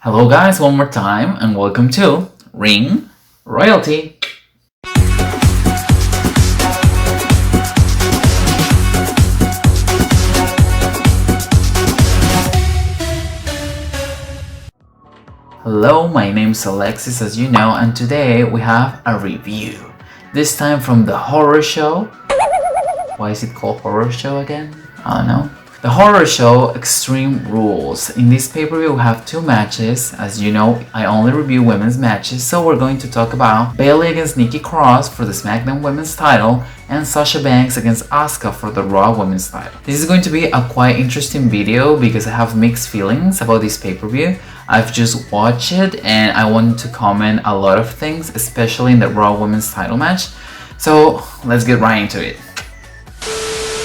Hello guys, one more time and welcome to Ring Royalty. Hello, my name's Alexis, as you know, and today we have a review. This time from The Horror Show. Why is it called Horror Show again? I don't know. The Horror Show Extreme Rules. In this pay-per-view we have two matches. As you know, I only review women's matches, so we're going to talk about Bayley against Nikki Cross for the SmackDown Women's title and Sasha Banks against Asuka for the Raw Women's title. This is going to be a quite interesting video because I have mixed feelings about this pay-per-view. I've just watched it and I want to comment a lot of things, especially in the Raw Women's title match. So let's get right into it.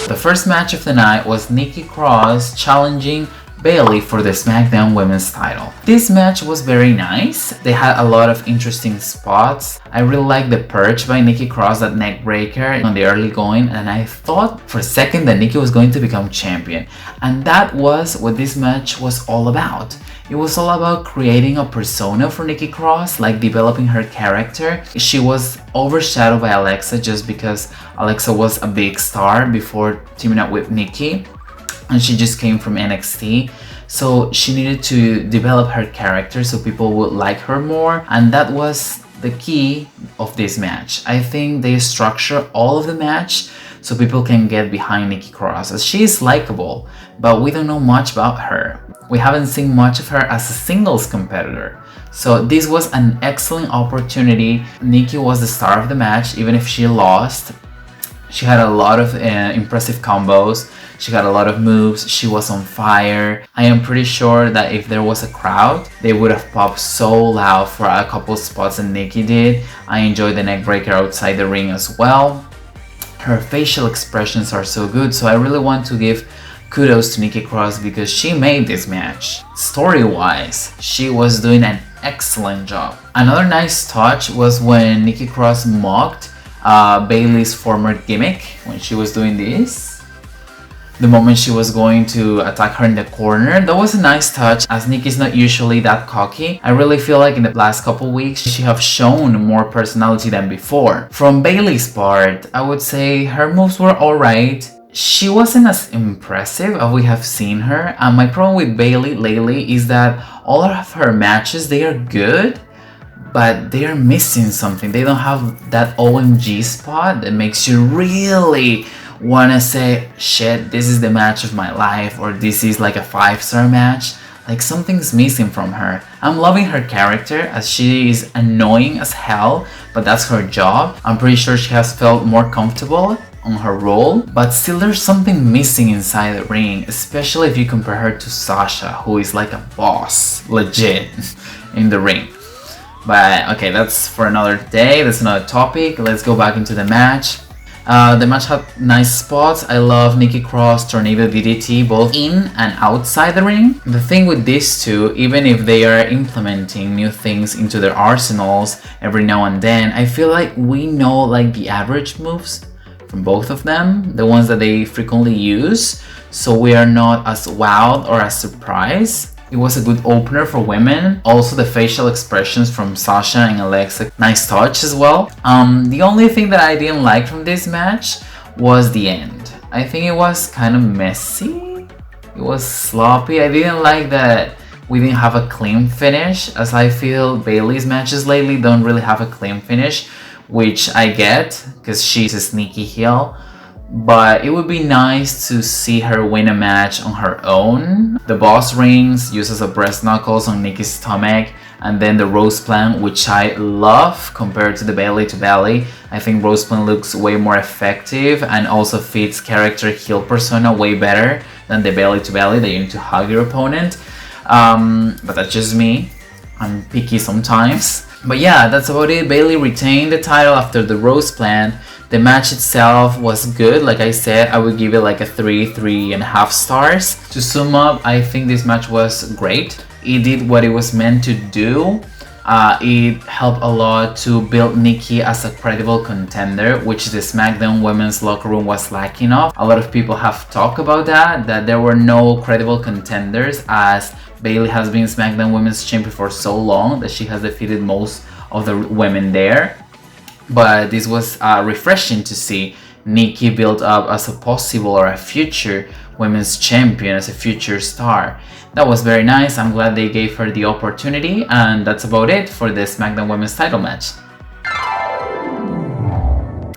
The first match of the night was Nikki Cross challenging Bayley for the SmackDown Women's title. This match was very nice. They had a lot of interesting spots. I really liked the perch by Nikki Cross, that neck breaker on the early going, and I thought for a second that Nikki was going to become champion. And that was what this match was all about. It was all about creating a persona for Nikki Cross, like developing her character. She was overshadowed by Alexa just because Alexa was a big star before teaming up with Nikki, and she just came from NXT. So she needed to develop her character so people would like her more, and that was the key of this match. I think they structure all of the match so people can get behind Nikki Cross, as she is likable, but we don't know much about her. We haven't seen much of her as a singles competitor. So this was an excellent opportunity. Nikki was the star of the match, even if she lost. She had a lot of impressive combos. She got a lot of moves. She was on fire. I am pretty sure that if there was a crowd, they would have popped so loud for a couple spots that Nikki did. I enjoyed the neck breaker outside the ring as well. Her facial expressions are so good, so I really want to give kudos to Nikki Cross because she made this match. Story-wise, she was doing an excellent job. Another nice touch was when Nikki Cross mocked Bayley's former gimmick when she was doing this. The moment she was going to attack her in the corner, that was a nice touch, as Nikki's not usually that cocky. I really feel like in the last couple weeks she have shown more personality than before. From Bayley's part, I would say her moves were alright. She wasn't as impressive as we have seen her, and my problem with Bayley lately is that all of her matches, they are good, but they are missing something. They don't have that OMG spot that makes you really wanna say, shit, this is the match of my life, or this is like a 5-star match. Like, something's missing from her. I'm loving her character, as she is annoying as hell, but that's her job. I'm pretty sure she has felt more comfortable on her role, but still there's something missing inside the ring, especially if you compare her to Sasha, who is like a boss, legit, in the ring. But okay, that's for another day, that's another topic. Let's go back into the match. The match had nice spots. I love Nikki Cross, Tornado DDT, both in and outside the ring. The thing with these two, even if they are implementing new things into their arsenals every now and then, I feel like we know like the average moves from both of them, the ones that they frequently use, so we are not as wowed or as surprised. It was a good opener for women. Also, the facial expressions from Sasha and Alexa, nice touch as well. The only thing that I didn't like from this match was the end. I think it was kind of messy. It was sloppy. I didn't like that we didn't have a clean finish, as I feel Bayley's matches lately don't really have a clean finish, which I get because she's a sneaky heel. But it would be nice to see her win a match on her own. The boss rings, uses a breast knuckles on Nikki's stomach, and then the Rose Plant, which I love compared to the Bayley to Bayley. I think Rose Plant looks way more effective and also fits character heel persona way better than the Bayley to Bayley that you need to hug your opponent. But that's just me. I'm picky sometimes. But yeah, that's about it. Bayley retained the title after the Rose Plant. The match itself was good. Like I said, I would give it like a 3.5 stars. To sum up, I think this match was great. It did what it was meant to do. It helped a lot to build Nikki as a credible contender, which the SmackDown women's locker room was lacking of. A lot of people have talked about that there were no credible contenders, as Bayley has been SmackDown women's champion for so long that she has defeated most of the women there. But this was refreshing to see Nikki built up as a possible or a future women's champion, as a future star. That was very nice. I'm glad they gave her the opportunity, and that's about it for the SmackDown Women's title match.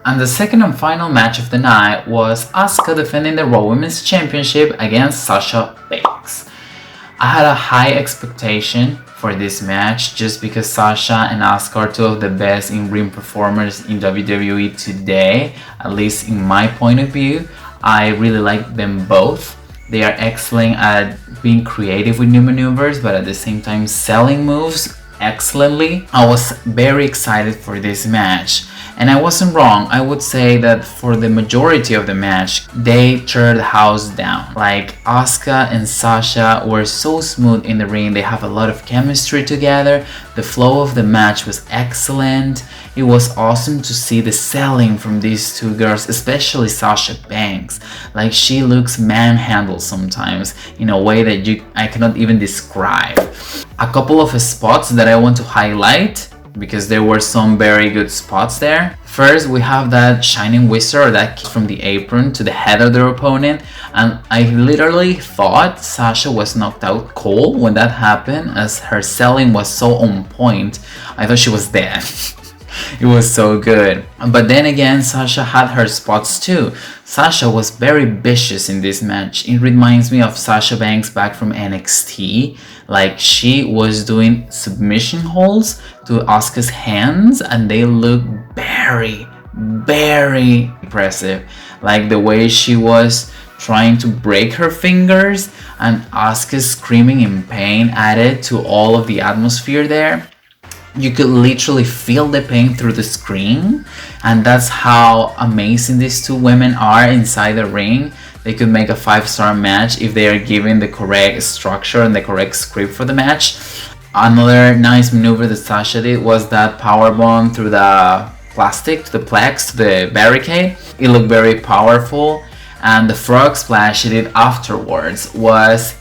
And the second and final match of the night was Asuka defending the Raw Women's Championship against Sasha Banks. I had a high expectation for this match just because Sasha and Asuka are two of the best in-ring performers in WWE today, at least in my point of view. I really like them both. They are excellent at being creative with new maneuvers, but at the same time selling moves excellently. I was very excited for this match, and I wasn't wrong. I would say that for the majority of the match, they tore the house down. Like, Asuka and Sasha were so smooth in the ring. They have a lot of chemistry together. The flow of the match was excellent. It was awesome to see the selling from these two girls, especially Sasha Banks. Like, she looks manhandled sometimes in a way that I cannot even describe. A couple of spots that I want to highlight, because there were some very good spots there. First, we have that shining whistle, or that kick from the apron to the head of their opponent, and I literally thought Sasha was knocked out cold when that happened, as her selling was so on point. I thought she was dead. It was so good. But then again, Sasha had her spots too. Sasha was very vicious in this match. It reminds me of Sasha Banks back from NXT. Like, she was doing submission holds to Asuka's hands, and they look very, very impressive. Like, the way she was trying to break her fingers, and Asuka screaming in pain added to all of the atmosphere there. You could literally feel the pain through the screen, and that's how amazing these two women are inside the ring. They could make a 5-star match if they are given the correct structure and the correct script for the match. Another nice maneuver that Sasha did was that powerbomb through the plastic, to the plex, to the barricade. It looked very powerful, and the frog splash she did afterwards was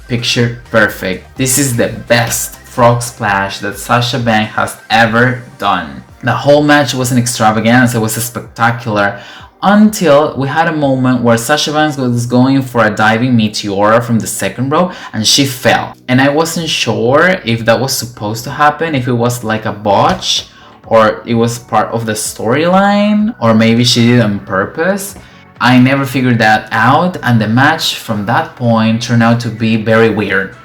picture perfect. This is the best frog splash that Sasha Banks has ever done. The whole match was an extravaganza. It was spectacular, until we had a moment where Sasha Banks was going for a diving meteora from the second row, and she fell. And I wasn't sure if that was supposed to happen, if it was like a botch, or it was part of the storyline, or maybe she did it on purpose. I never figured that out, and the match from that point turned out to be very weird.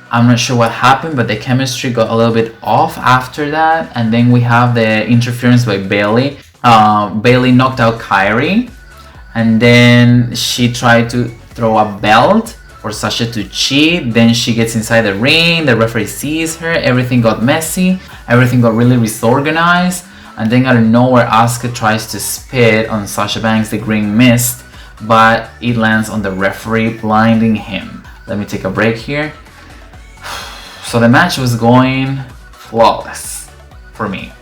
I'm not sure what happened, but the chemistry got a little bit off after that, and then we have the interference by Bayley. Bayley knocked out Kyrie, and then she tried to throw a belt for Sasha to cheat. Then she gets inside the ring, the referee sees her, everything got messy, everything got really disorganized, and then out of nowhere Asuka tries to spit on Sasha Banks the green mist, but it lands on the referee, blinding him. Let me take a break here. So the match was going flawless for me.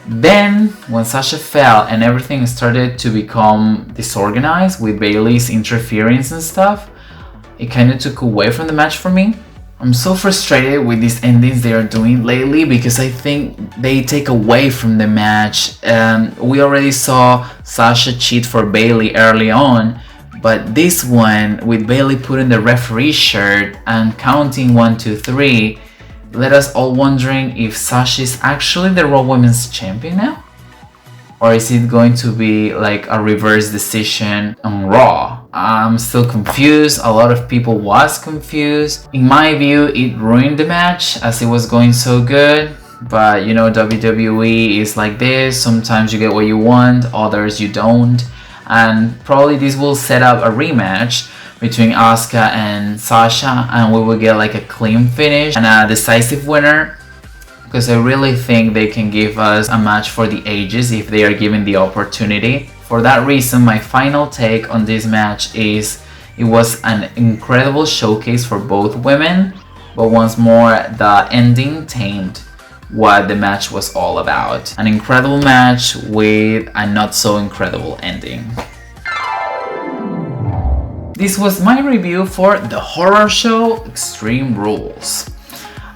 Then, when Sasha fell and everything started to become disorganized with Bayley's interference and stuff, it kind of took away from the match for me. I'm so frustrated with these endings they are doing lately, because I think they take away from the match. We already saw Sasha cheat for Bayley early on, but this one, with Bayley putting the referee shirt and counting 1, 2, 3, let us all wondering if Sasha is actually the Raw Women's Champion now? Or is it going to be like a reverse decision on Raw? I'm still confused. A lot of people was confused. In my view, it ruined the match as it was going so good. But you know, WWE is like this. Sometimes you get what you want, others you don't. And probably this will set up a rematch between Asuka and Sasha, and we will get like a clean finish and a decisive winner, because I really think they can give us a match for the ages if they are given the opportunity. For that reason, my final take on this match is it was an incredible showcase for both women. but once more, the ending tamed what the match was all about. An incredible match with a not so incredible ending. This was my review for The Horror Show Extreme Rules.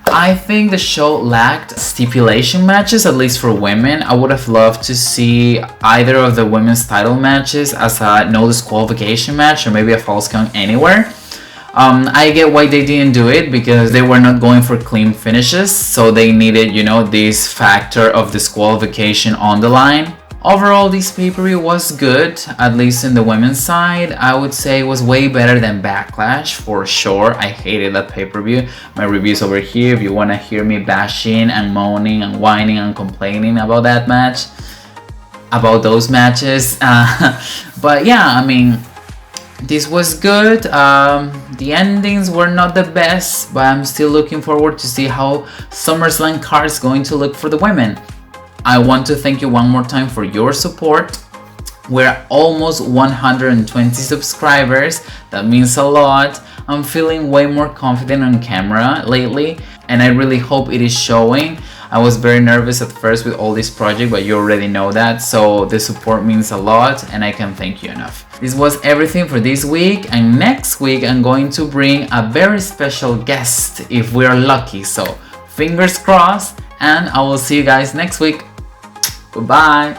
I think the show lacked stipulation matches, at least for women. I would have loved to see either of the women's title matches as a no disqualification match or maybe a false count anywhere. I get why they didn't do it because they were not going for clean finishes, so they needed, this factor of disqualification on the line. Overall, this pay-per-view was good, at least in the women's side. I would say it was way better than Backlash, for sure. I hated that pay-per-view. My review's over here if you want to hear me bashing and moaning and whining and complaining about that match, about those matches. But yeah, this was good. The endings were not the best, but I'm still looking forward to see how SummerSlam card is going to look for the women. I want to thank you one more time for your support. We're almost 120 subscribers. That means a lot. I'm feeling way more confident on camera lately, and I really hope it is showing. I was very nervous at first with all this project, but you already know that, so the support means a lot and I can't thank you enough. This was everything for this week, and next week I'm going to bring a very special guest if we're lucky, so fingers crossed, and I will see you guys next week. Goodbye.